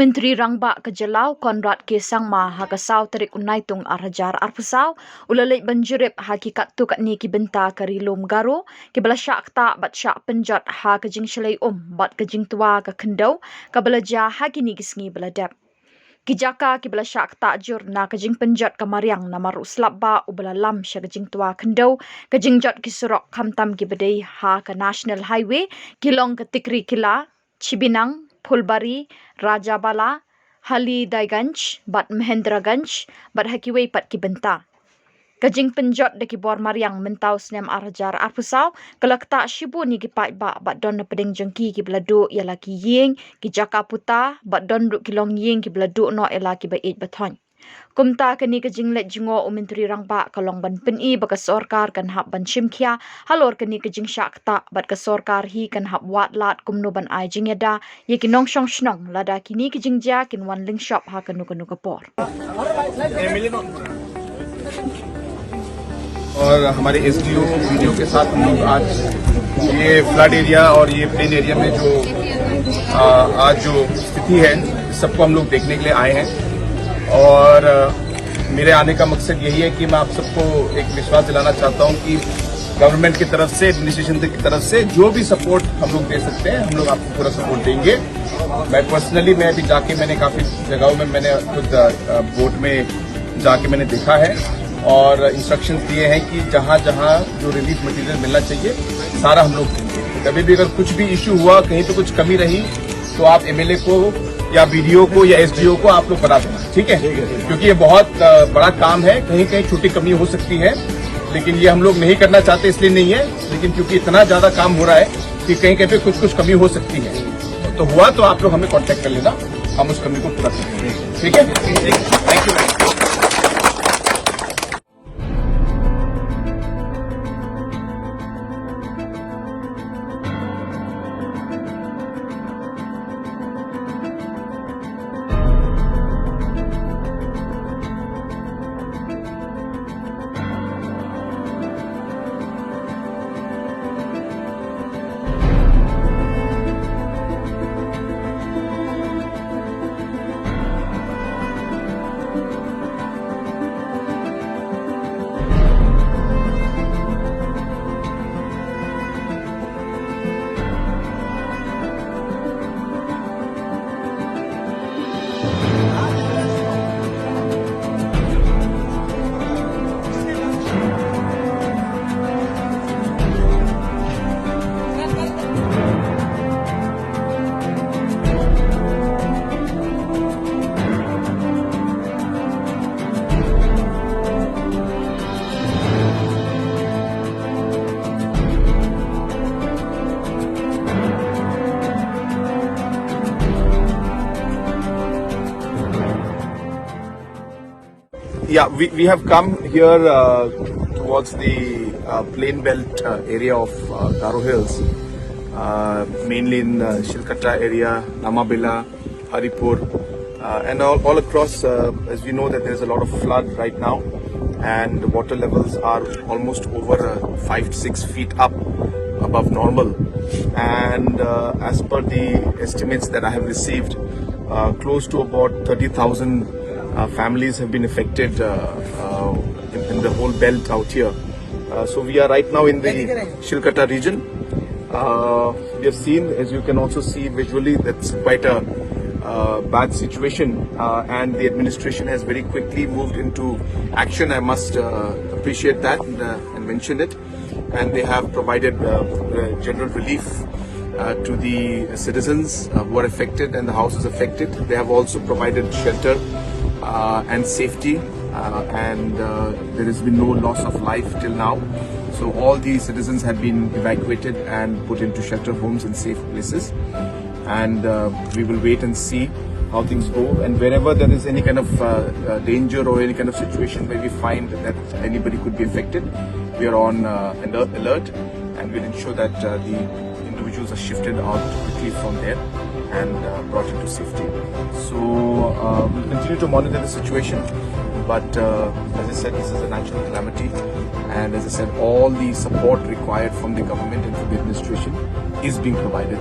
Umentri Rangba Kajalau Konrad Kesangma Hakasau Terik Unaitung Arhajar Arpusau Ulalek Banjirip Hakikat Tukat Ni Kibenta Karilum Garo Kibalasyak Ta Bat Syak Penjat Ha Kajing Shalay Bat Kajing Tua Ka Kendau Kabalaja Hagini Gisngi Beladap Kijaka Kibalasyak Ta Jur Na Kajing Penjat Kamariang Namaru Slabba Ubalalam Sya Kajing Tua Kendau Kajing Jat Kisurok Kamtam Kibadai Ha Ka National Highway Kilong Katikri Kila Chibinang Phulbari, Rajabala, Hali Daiganj, Bat Mahendraganj, Bat Hakiway Pat Kibenta. Kajing penjot de kibor mariang mentau snem arjar arpusau, kelakta shibu ni kipai ba bat don na pedeng jengki ki beladu ialah ki ying, ki jaka puta, bat don duk kilong ying ki beladu no ialah ki bait bathon. Kumta kani kajing let jingo Umentri Rangba kalong ban peni baka sorkar kan hap ban shimkhia halor kani kajing shakta bat ka sorkar hi kan hap wat lat kumno ban ai jingeda ye kinong shong shnong lada kini kajing ja kin wan ling shop ha kanu kanu kapor. और हमारे SDO video के साथ हम लोग आज ये flood area और ये प्लेन एरिया में जो आज जो स्थिति है सबको हम लोग देखने के लिए आए हैं और मेरे आने का मकसद यही है कि मैं आप सबको एक विश्वास दिलाना चाहता हूं कि गवर्नमेंट की तरफ से एडमिनिस्ट्रेशन की तरफ से जो भी सपोर्ट हम लोग दे सकते हैं हम लोग आपको पूरा सपोर्ट देंगे। मैं पर्सनली मैं अभी जाके मैंने काफी जगहों में मैंने खुद बोट में जाके मैंने देखा है और इंस्ट्रक्शंस दिए हैं कि जहां जहां जो रिलीफ मटेरियल मिलना चाहिए सारा हम लोग देंगे। कभी भी अगर कुछ भी इश्यू हुआ कहीं पे कुछ कमी रही तो आप एमएलए को या बीडीओ को या एसडीओ को आप लोग बता देना, ठीक है? क्योंकि ये बहुत बड़ा काम है, कहीं कहीं छोटी कमी हो सकती है लेकिन ये हम लोग नहीं करना चाहते इसलिए नहीं है, लेकिन क्योंकि इतना ज्यादा काम हो रहा है कि कहीं कहीं पे कुछ कुछ कमी हो सकती है तो हुआ तो आप लोग हमें कॉन्टेक्ट कर लेना, हम उस कमी को पूरा करेंगे, ठीक है? Thank you. Yeah, we have come here towards the plain belt area of Garo Hills, mainly in Shilkata area, Namabila, Haripur, and all across. As we know that there is a lot of flood right now, and the water levels are almost over 5 to 6 feet up above normal. And as per the estimates that I have received, close to about 30,000 families have been affected in the whole belt out here. So we are right now in the Shilkata region. We have seen, as you can also see visually, that's quite a bad situation, and the administration has very quickly moved into action. I must appreciate that and mention it. And they have provided general relief to the citizens who are affected and the houses affected. They have also provided shelter and safety, and there has been no loss of life till now. So all the citizens have been evacuated and put into shelter homes and safe places. And we will wait and see how things go. And wherever there is any kind of danger or any kind of situation where we find that anybody could be affected, we are on alert, and we'll ensure that the individuals are shifted out quickly from there and brought into safety. So we'll continue to monitor the situation, but as I said, this is a natural calamity, and as I said, all the support required from the government and from the administration is being provided.